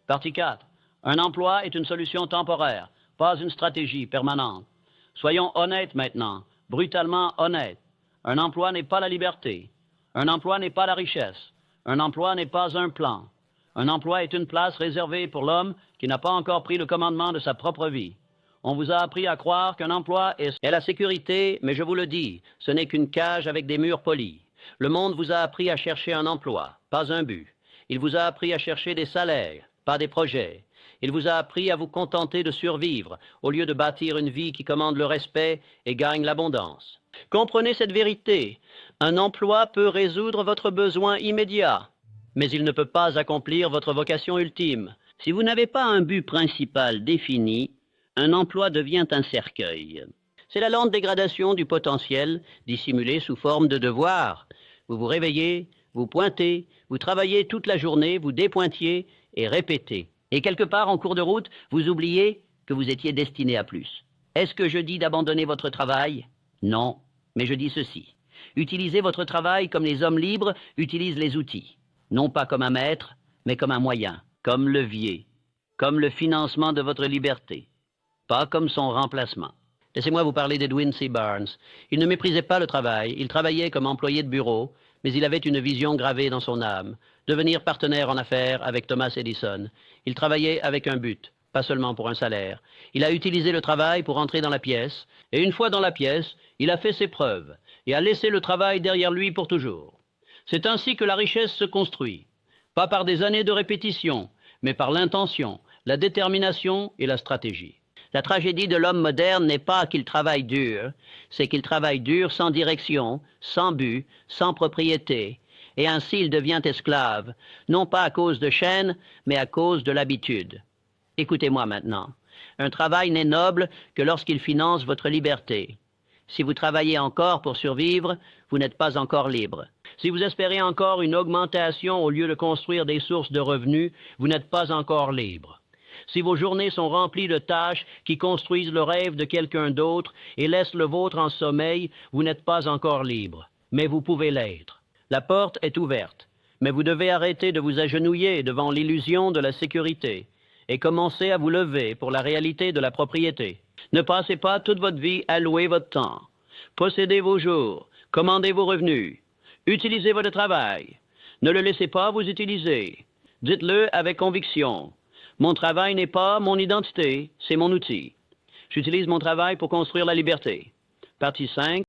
Partie 4. Un emploi est une solution temporaire, pas une stratégie permanente. Soyons honnêtes maintenant, brutalement honnêtes. Un emploi n'est pas la liberté. Un emploi n'est pas la richesse. Un emploi n'est pas un plan. Un emploi est une place réservée pour l'homme qui n'a pas encore pris le commandement de sa propre vie. On vous a appris à croire qu'un emploi est la sécurité, mais je vous le dis, ce n'est qu'une cage avec des murs polis. Le monde vous a appris à chercher un emploi, pas un but. Il vous a appris à chercher des salaires, pas des projets. Il vous a appris à vous contenter de survivre, au lieu de bâtir une vie qui commande le respect et gagne l'abondance. Comprenez cette vérité. Un emploi peut résoudre votre besoin immédiat, mais il ne peut pas accomplir votre vocation ultime. Si vous n'avez pas un but principal défini, un emploi devient un cercueil. C'est la lente dégradation du potentiel, dissimulée sous forme de devoir. Vous vous réveillez, vous pointez, vous travaillez toute la journée, vous dépointiez et répétez. Et quelque part en cours de route, vous oubliez que vous étiez destiné à plus. Est-ce que je dis d'abandonner votre travail? Non, mais je dis ceci. Utilisez votre travail comme les hommes libres utilisent les outils. Non pas comme un maître, mais comme un moyen, comme levier, comme le financement de votre liberté, pas comme son remplacement. Laissez-moi vous parler d'Edwin C. Barnes. Il ne méprisait pas le travail, il travaillait comme employé de bureau, mais il avait une vision gravée dans son âme, devenir partenaire en affaires avec Thomas Edison. Il travaillait avec un but, pas seulement pour un salaire. Il a utilisé le travail pour entrer dans la pièce, et une fois dans la pièce, il a fait ses preuves, et a laissé le travail derrière lui pour toujours. C'est ainsi que la richesse se construit, pas par des années de répétition, mais par l'intention, la détermination et la stratégie. La tragédie de l'homme moderne n'est pas qu'il travaille dur, c'est qu'il travaille dur sans direction, sans but, sans propriété, et ainsi il devient esclave, non pas à cause de chaînes, mais à cause de l'habitude. Écoutez-moi maintenant. Un travail n'est noble que lorsqu'il finance votre liberté. Si vous travaillez encore pour survivre, vous n'êtes pas encore libre. Si vous espérez encore une augmentation au lieu de construire des sources de revenus, vous n'êtes pas encore libre. Si vos journées sont remplies de tâches qui construisent le rêve de quelqu'un d'autre et laissent le vôtre en sommeil, vous n'êtes pas encore libre. Mais vous pouvez l'être. La porte est ouverte, mais vous devez arrêter de vous agenouiller devant l'illusion de la sécurité et commencer à vous lever pour la réalité de la propriété. Ne passez pas toute votre vie à louer votre temps. Possédez vos jours, commandez vos revenus, utilisez votre travail. Ne le laissez pas vous utiliser. Dites-le avec conviction. Mon travail n'est pas mon identité, c'est mon outil. J'utilise mon travail pour construire la liberté. Partie 5.